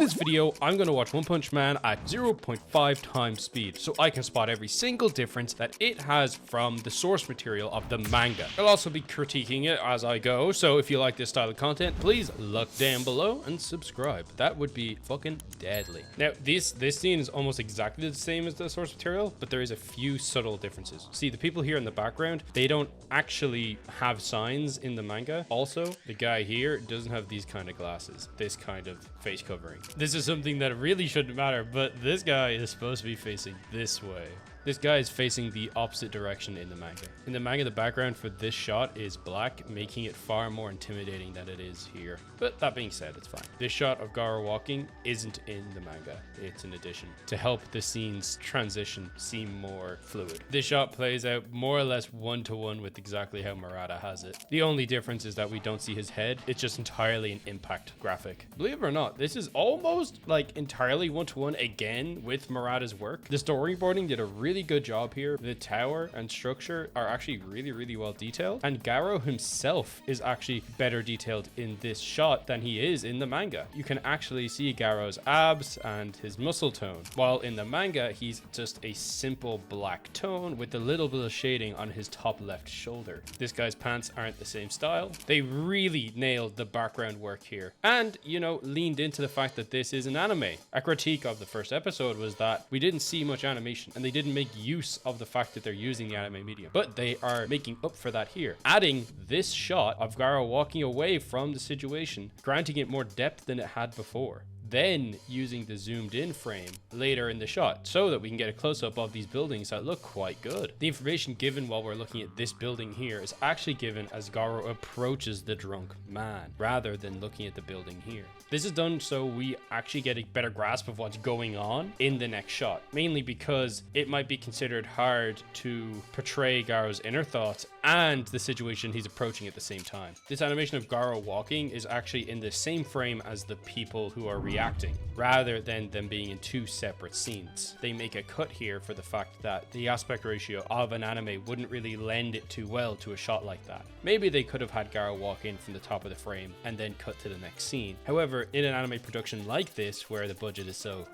this video, I'm going to watch One Punch Man at 0.5 times speed so I can spot every single difference that it has from the source material of the manga. I'll also be critiquing it as I go, so if you like this style of content, please look down below and subscribe. That would be fucking deadly. Now, this scene is almost exactly the same as the source material, but there is a few subtle differences. See, the people here in the background, they don't actually have signs in the manga. Also, the guy here doesn't have these kind of glasses, this kind of face covering. This is something that really shouldn't matter, but this guy is supposed to be facing this way. This guy is facing the opposite direction in the manga. In the manga, the background for this shot is black, making it far more intimidating than it is here. But that being said, it's fine. This shot of Garou walking isn't in the manga. It's an addition to help the scene's transition seem more fluid. This shot plays out more or less one-to-one with exactly how Murata has it. The only difference is that we don't see his head. It's just entirely an impact graphic. Believe it or not, this is almost like entirely one-to-one again with Murata's work. The storyboarding did a really good job here. The tower and structure are actually really well detailed, and Garou himself is actually better detailed in this shot than he is in the manga. You can actually see Garou's abs and his muscle tone, while in the manga he's just a simple black tone with a little bit of shading on his top left shoulder. This guy's pants aren't the same style. They really nailed the background work here, and you know, leaned into the fact that this is an anime. A critique of the first episode was that we didn't see much animation and they didn't make use of the fact that they're using the anime medium, but they are making up for that here, adding this shot of Garou walking away from the situation, granting it more depth than it had before, then using the zoomed in frame later in the shot so that we can get a close-up of these buildings that look quite good. The information given while we're looking at this building here is actually given as Garou approaches the drunk man, rather than looking at the building here. This is done so we actually get a better grasp of what's going on in the next shot, mainly because it might be considered hard to portray Garou's inner thoughts and the situation he's approaching at the same time. This animation of Garou walking is actually in the same frame as the people who are reacting, rather than them being in two separate scenes. They make a cut here for the fact that the aspect ratio of an anime wouldn't really lend it too well to a shot like that. Maybe they could have had Garou walk in from the top of the frame and then cut to the next scene. However, in an anime production like this, where the budget is so,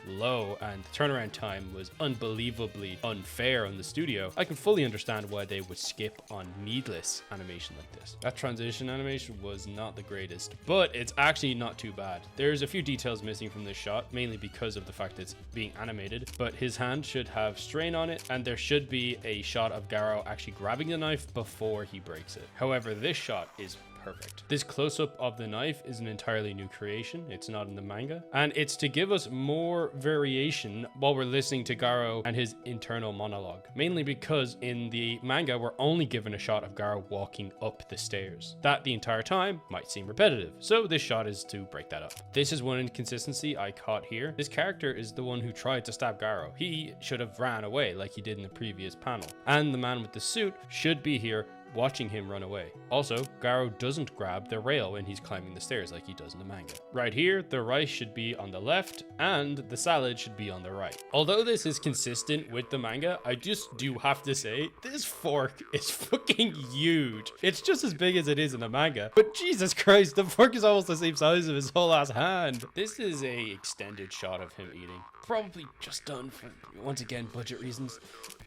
low and the turnaround time was unbelievably unfair on the studio, I can fully understand why they would skip on needless animation like this. That transition animation was not the greatest, but it's actually not too bad. There's a few details missing from this shot, mainly because of the fact it's being animated, but his hand should have strain on it, and there should be a shot of Garou actually grabbing the knife before he breaks it. However, this shot is perfect. This close-up of the knife is an entirely new creation. It's not in the manga, and it's to give us more variation while we're listening to Garou and his internal monologue, mainly because in the manga we're only given a shot of Garou walking up the stairs. That the entire time might seem repetitive, so this shot is to break that up. This is one inconsistency I caught here. This character is the one who tried to stab Garou. He should have ran away like he did in the previous panel, and the man with the suit should be here watching him run away. Also, Garou doesn't grab the rail when he's climbing the stairs like he does in the manga. Right here, the rice should be on the left and the salad should be on the right. Although this is consistent with the manga, I just do have to say, this fork is fucking huge. It's just as big as it is in the manga, but Jesus Christ, the fork is almost the same size of his whole ass hand. This is a extended shot of him eating. Probably just done for, once again, budget reasons.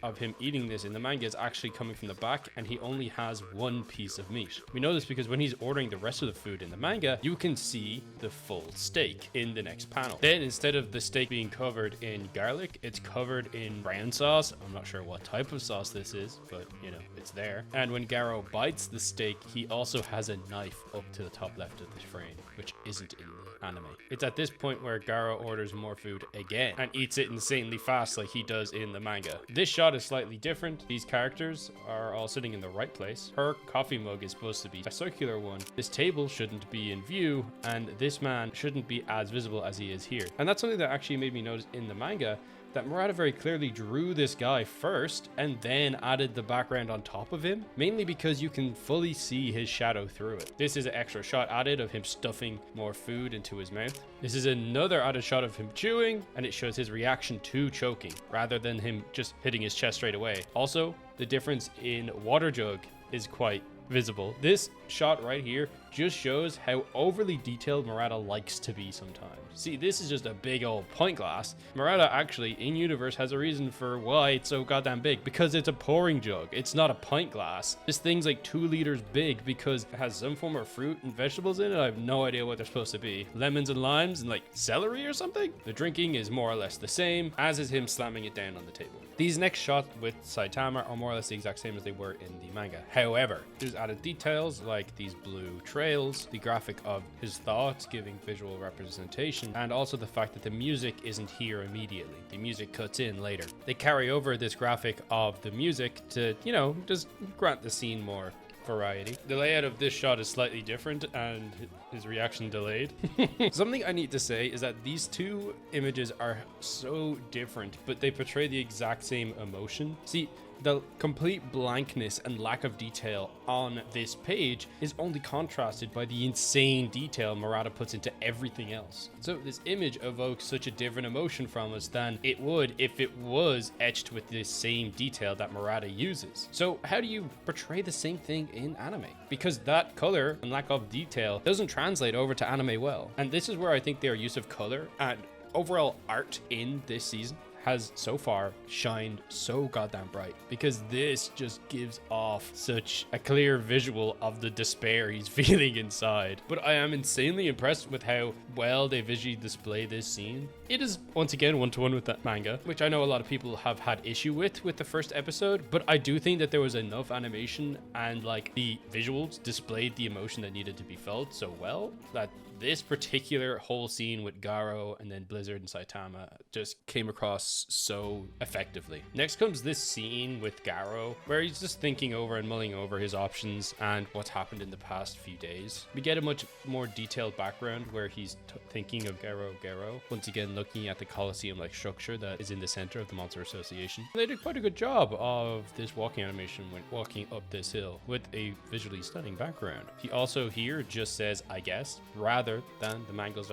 Of him eating this in the manga is actually coming from the back, and he only has one piece of meat. We know this because when he's ordering the rest of the food in the manga, you can see the full steak in the next panel. Then instead of the steak being covered in garlic, it's covered in brown sauce. I'm not sure what type of sauce this is, but it's there. And when Garou bites the steak, he also has a knife up to the top left of the frame, which isn't in the anime. It's at this point where Garou orders more food again and eats it insanely fast like he does in the manga. This shot is slightly different. These characters are all sitting in the right place. Her coffee mug is supposed to be a circular one. This table shouldn't be in view, and this man shouldn't be as visible as he is here. And that's something that actually made me notice in the manga, that Murata very clearly drew this guy first and then added the background on top of him, mainly because you can fully see his shadow through it. This is an extra shot added of him stuffing more food into his mouth. This is another added shot of him chewing, and it shows his reaction to choking rather than him just hitting his chest straight away. Also, the difference in water jug is quite visible. This shot right here just shows how overly detailed Murata likes to be sometimes. See, this is just a big old pint glass. Murata actually, in universe, has a reason for why it's so goddamn big, because it's a pouring jug. It's not a pint glass. This thing's like 2 liters big because it has some form of fruit and vegetables in it. I have no idea what they're supposed to be. Lemons and limes and like celery or something? The drinking is more or less the same, as is him slamming it down on the table. These next shots with Saitama are more or less the exact same as they were in the manga. However, there's added details like these blue trails, the graphic of his thoughts giving visual representation, and also the fact that the music isn't here immediately. The music cuts in later. They carry over this graphic of the music to, you know, just grant the scene more variety. The layout of this shot is slightly different and his reaction delayed. Something I need to say is that these two images are so different, but they portray the exact same emotion. See, the complete blankness and lack of detail on this page is only contrasted by the insane detail Murata puts into everything else. So this image evokes such a different emotion from us than it would if it was etched with the same detail that Murata uses. So how do you portray the same thing in anime? Because that color and lack of detail doesn't translate over to anime well. And this is where I think their use of color and overall art in this season has so far shined so goddamn bright, because this just gives off such a clear visual of the despair he's feeling inside. But I am insanely impressed with how well they visually display this scene. It is once again one-to-one with that manga, which I know a lot of people have had issue with the first episode, but I do think that there was enough animation and like the visuals displayed the emotion that needed to be felt so well that this particular whole scene with Garou and then Blizzard and Saitama just came across so effectively. Next comes this scene with Garou, where he's just thinking over and mulling over his options and what's happened in the past few days. We get a much more detailed background where he's thinking of Garou, once again looking at the Colosseum-like structure that is in the center of the Monster Association. They did quite a good job of this walking animation when walking up this hill with a visually stunning background. He also here just says, I guess, rather than the manga's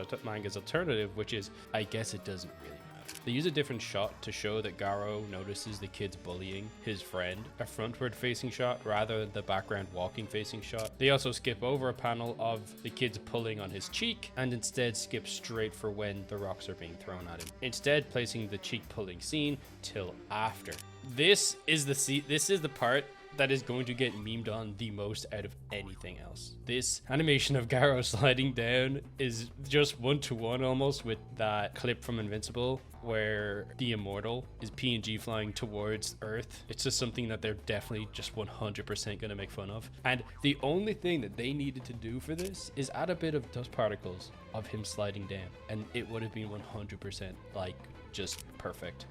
alternative, which is, I guess it doesn't really matter. They use a different shot to show that Garou notices the kids bullying his friend, a frontward facing shot rather than the background walking facing shot. They also skip over a panel of the kids pulling on his cheek and instead skip straight for when the rocks are being thrown at him, instead placing the cheek pulling scene till after. This is the part that is going to get memed on the most out of anything else. This animation of Garou sliding down is just one-to-one almost with that clip from Invincible where the Immortal is PNG flying towards Earth. It's just something that they're definitely just 100% gonna make fun of. And the only thing that they needed to do for this is add a bit of dust particles of him sliding down, and it would have been 100% like just perfect.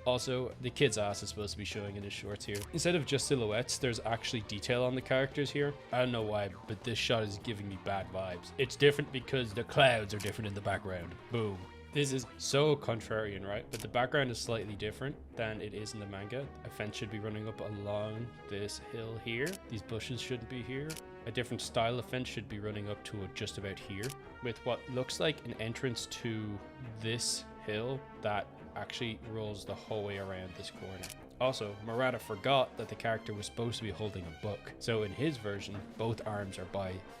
Also, the kid's ass is supposed to be showing in his shorts here. Instead of just silhouettes, there's actually detail on the characters here. I don't know why, but this shot is giving me bad vibes. It's different because the clouds are different in the background. Boom. This is so contrarian, right? But the background is slightly different than it is in the manga. A fence should be running up along this hill here. These bushes shouldn't be here. A different style of fence should be running up to just about here, with what looks like an entrance to this hill that actually rolls the whole way around this corner. Also, Murata forgot that the character was supposed to be holding a book, so in his version, both arms are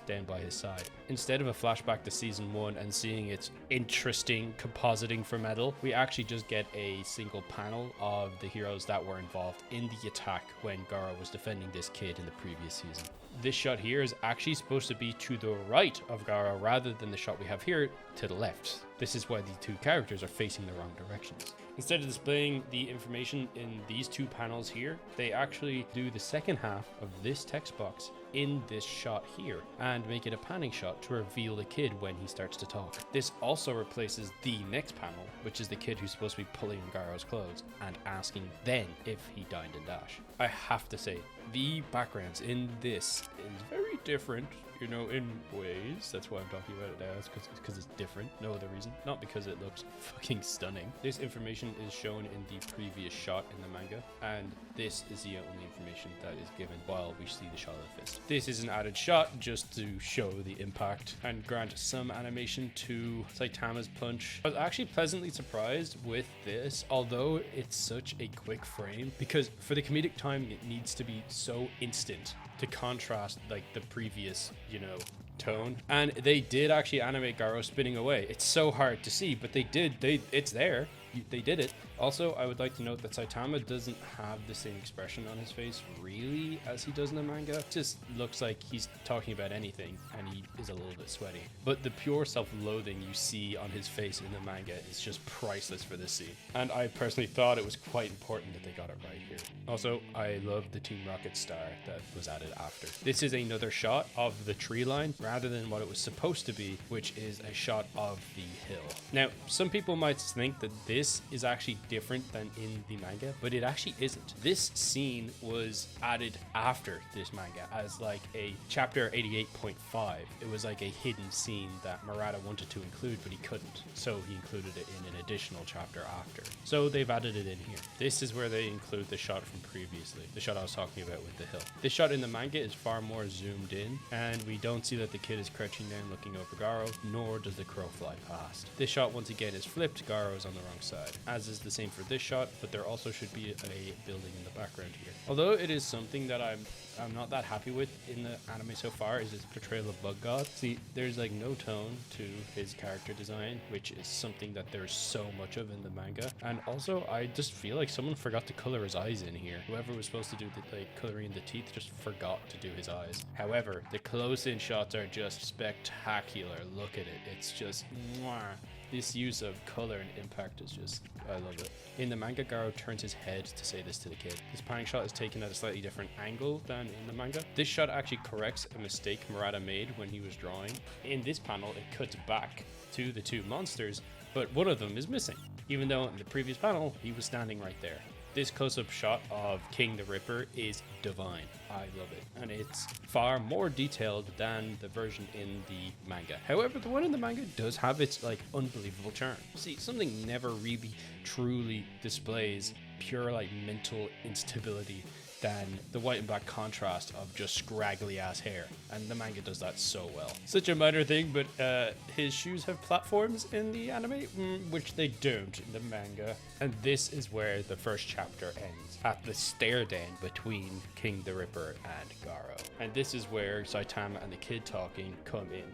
down by his side. Instead of a flashback to season 1 and seeing its interesting compositing for metal, we actually just get a single panel of the heroes that were involved in the attack when Garou was defending this kid in the previous season. This shot here is actually supposed to be to the right of Garou rather than the shot we have here to the left. This is why the two characters are facing the wrong directions. Instead of displaying the information in these two panels here, they actually do the second half of this text box in this shot here and make it a panning shot to reveal the kid when he starts to talk. This also replaces the next panel, which is the kid who's supposed to be pulling on Garou's clothes and asking then if he dined and dash. I have to say, the backgrounds in this is very different, you know, in ways. That's why I'm talking about it now. It's because it's different. No other reason. Not because it looks fucking stunning. This information is shown in the previous shot in the manga, and this is the only information that is given while we see the shot of the fist. This is an added shot just to show the impact and grant some animation to Saitama's punch. I was actually pleasantly surprised with this, although it's such a quick frame, because for the comedic timing it needs to be so instant to contrast like the previous, you know, tone, and they did actually animate Garou spinning away. It's so hard to see, but they did. It's there. They did it. Also, I would like to note that Saitama doesn't have the same expression on his face really as he does in the manga. It just looks like he's talking about anything, and he is a little bit sweaty. But the pure self-loathing you see on his face in the manga is just priceless for this scene. And I personally thought it was quite important that they got it right here. Also, I love the Team Rocket star that was added after. This is another shot of the tree line rather than what it was supposed to be, which is a shot of the hill. Now, some people might think that this is actually different than in the manga, but it actually isn't. This scene was added after this manga as like a chapter 88.5. It was like a hidden scene that Murata wanted to include, but he couldn't. So he included it in an additional chapter after. So they've added it in here. This is where they include the shot from previously, the shot I was talking about with the hill. This shot in the manga is far more zoomed in, and we don't see that the kid is crouching down looking over Garou, nor does the crow fly past. This shot once again is flipped. Garou is on the wrong side, as is the same for this shot, but there also should be a building in the background here. Although it is something that I'm not that happy with in the anime so far, is his portrayal of Bug God. See, there's like no tone to his character design, which is something that there's so much of in the manga. And also, I just feel like someone forgot to color his eyes in here. Whoever was supposed to do the coloring the teeth just forgot to do his eyes. However, the close-in shots are just spectacular. Look at it. It's just mwah. This use of color and impact is just, I love it. In the manga, Garou turns his head to say this to the kid. This panning shot is taken at a slightly different angle than in the manga. This shot actually corrects a mistake Murata made when he was drawing. In this panel, it cuts back to the two monsters, but one of them is missing, even though in the previous panel, he was standing right there. This close-up shot of King the Ripper is divine. I love it. And it's far more detailed than the version in the manga. However, the one in the manga does have its like unbelievable charm. See, something never really truly displays pure like mental instability than the white and black contrast of just scraggly ass hair, and the manga does that so well. Such a minor thing, but his shoes have platforms in the anime, which they don't in the manga. And this is where the first chapter ends, at the stare down between King the Ripper and Garou. And this is where Saitama and the kid talking come in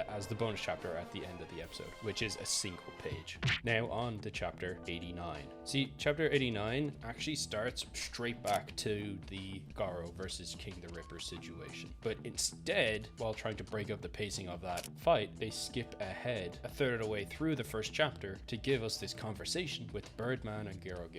as the bonus chapter at the end of the episode, which is a single page. Now on to chapter 89. See, chapter 89 actually starts straight back to the Garou versus King the Ripper situation. But instead, while trying to break up the pacing of that fight, they skip ahead a third of the way through the first chapter to give us this conversation with Birdman and Garou.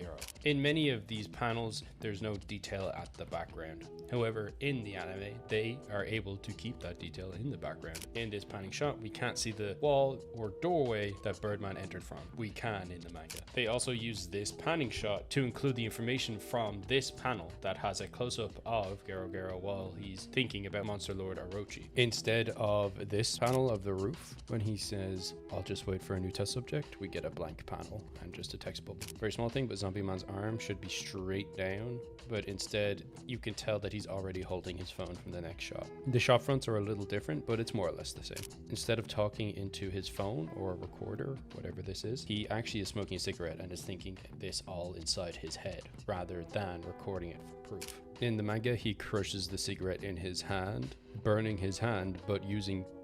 In many of these panels, there's no detail at the background. However, in the anime, they are able to keep that detail in the background. In this panning shot, we can't see the wall or doorway that Birdman entered from. We can in the manga. They also use this panning shot to include the information from this panel that has a close-up of Garou while he's thinking about Monster Lord Orochi. Instead of this panel of the roof, when he says, "I'll just wait for a new test subject," we get a blank panel and just a text bubble. Very small thing, but Zombieman's arm should be straight down, but instead you can tell that he's already holding his phone from the next shot. The shot fronts are a little different, but it's more or less the same. Instead of talking into his phone or recorder, whatever this is, he actually is smoking a cigarette and is thinking this all inside his head rather than recording it for proof. In the manga, he crushes the cigarette in his hand, burning his hand, but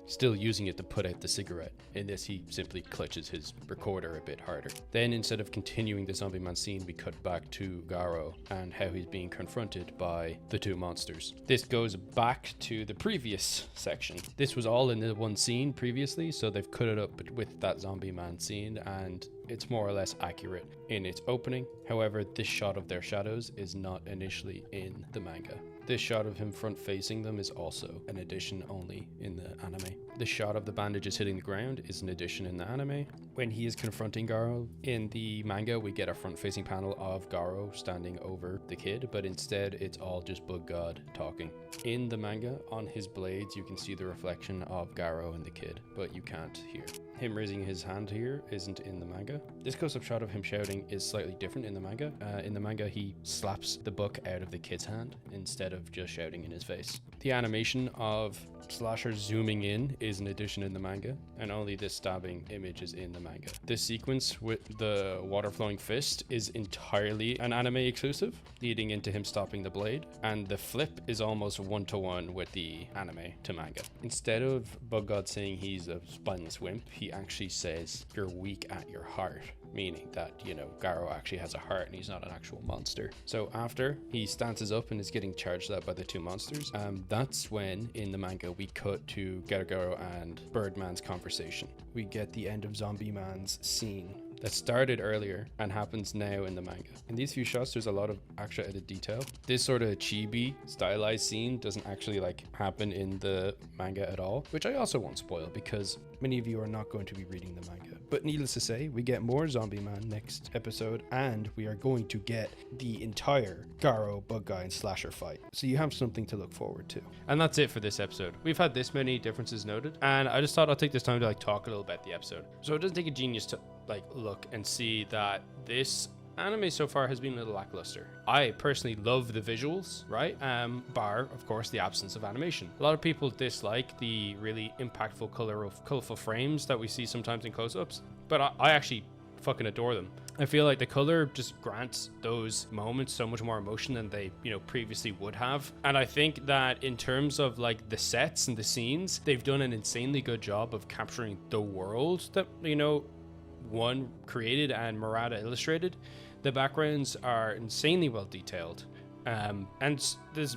still using it to put out the cigarette. In this, he simply clutches his recorder a bit harder. Then, instead of continuing the Zombieman scene, we cut back to Garou and how he's being confronted by the two monsters. This goes back to the previous section. This was all in the one scene previously, so they've cut it up with that Zombieman scene, and it's more or less accurate in its opening. However, this shot of their shadows is not initially in the manga. This shot of him front facing them is also an addition only in the anime. The shot of the bandages hitting the ground is an addition in the anime. When he is confronting Garou in the manga, we get a front facing panel of Garou standing over the kid, but instead it's all just Bug God talking. In the manga, on his blades, you can see the reflection of Garou and the kid, but you can't here. him raising his hand here isn't in the manga. This close-up shot of him shouting is slightly different in the manga. In the manga, he slaps the book out of the kid's hand instead of just shouting in his face. The animation of Slasher zooming in is an addition in the manga, and only this stabbing image is in the manga. This sequence with the water flowing fist is entirely an anime exclusive, leading into him stopping the blade, and the flip is almost one-to-one with the anime to manga. Instead of Bug God saying he's a spineless wimp, he actually says you're weak at your heart, meaning that, you know, Garou actually has a heart and he's not an actual monster. So after he stances up and is getting charged at by the two monsters, that's when in the manga we cut to Garou and Birdman's conversation. We get the end of Zombieman's scene that started earlier and happens now in the manga. In these few shots, there's a lot of extra added detail. This sort of chibi stylized scene doesn't actually like happen in the manga at all, which I also won't spoil because many of you are not going to be reading the manga. But needless to say, we get more Zombieman next episode, and we are going to get the entire Garou, Bug Guy, and Slasher fight. So you have something to look forward to. And that's it for this episode. We've had this many differences noted, and I just thought I'll take this time to like talk a little about the episode. So it doesn't take a genius to like look and see that this anime so far has been a little lackluster. I personally love the visuals, right? Bar, of course, the absence of animation. A lot of people dislike the really impactful colorful frames that we see sometimes in close-ups, but I actually fucking adore them. I feel like the color just grants those moments so much more emotion than they, you know, previously would have. And I think that in terms of like the sets and the scenes, they've done an insanely good job of capturing the world that, you know, one created and Murata illustrated. The backgrounds are insanely well detailed, and this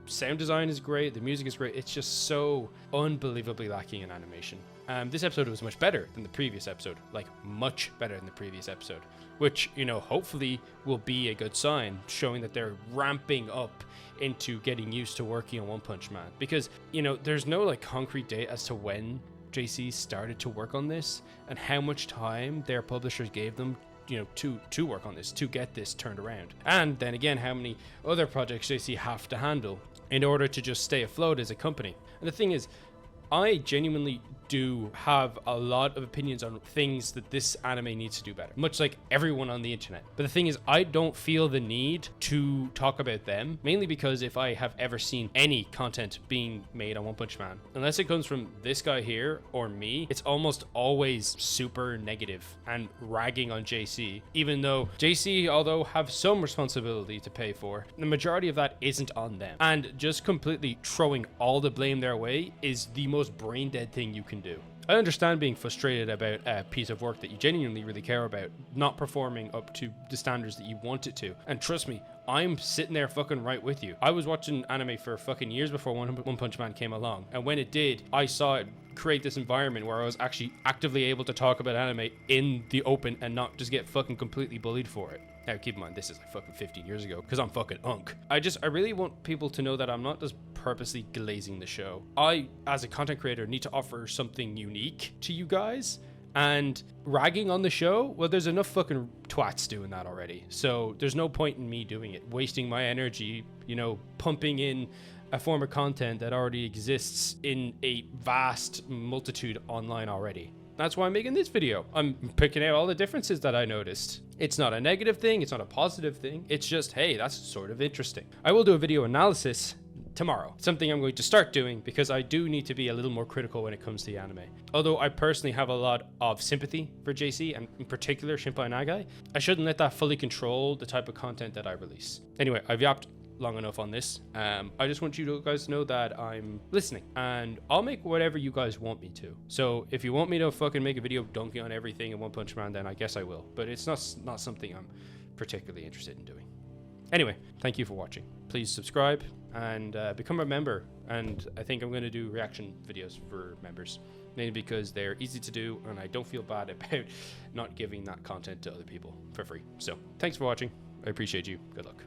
sound design is great, the music is great. It's just so unbelievably lacking in animation. This episode was much better than the previous episode, like much better than the previous episode, which, you know, hopefully will be a good sign, showing that they're ramping up into getting used to working on One Punch Man. Because, you know, there's no like concrete date as to when JC started to work on this and how much time their publishers gave them, you know, to work on this, to get this turned around. And then again, how many other projects JC have to handle in order to just stay afloat as a company. And the thing is, I genuinely do have a lot of opinions on things that this anime needs to do better, much like everyone on the internet. But the thing is, I don't feel the need to talk about them, mainly because if I have ever seen any content being made on One Punch Man, unless it comes from this guy here or me, it's almost always super negative and ragging on JC, even though JC, although have some responsibility to pay for, the majority of that isn't on them. And just completely throwing all the blame their way is the most brain dead thing you can do. I understand being frustrated about a piece of work that you genuinely really care about not performing up to the standards that you want it to. And trust me, I'm sitting there fucking right with you. I was watching anime for fucking years before One Punch Man came along. And when it did, I saw it create this environment where I was actually actively able to talk about anime in the open and not just get fucking completely bullied for it. Now, keep in mind, this is like fucking 15 years ago, because I'm fucking unk. I really want people to know that I'm not just purposely glazing the show. I, as a content creator, need to offer something unique to you guys. And ragging on the show, well, there's enough fucking twats doing that already. So there's no point in me doing it, wasting my energy, you know, pumping in a form of content that already exists in a vast multitude online already. That's why I'm making this video. I'm picking out all the differences that I noticed. It's not a negative thing, it's not a positive thing. It's just, hey, that's sort of interesting. I will do a video analysis tomorrow. Something I'm going to start doing because I do need to be a little more critical when it comes to the anime. Although I personally have a lot of sympathy for JC and in particular Shinpai Nagai, I shouldn't let that fully control the type of content that I release. Anyway, I've yapped long enough on this. I just want you guys to know that I'm listening and I'll make whatever you guys want me to. So if you want me to fucking make a video dunking on everything in One Punch Man, then I guess I will. But it's not something I'm particularly interested in doing. Anyway, thank you for watching. Please subscribe and become a member. And I think I'm going to do reaction videos for members, mainly because they're easy to do and I don't feel bad about not giving that content to other people for free. So thanks for watching. I appreciate you. Good luck.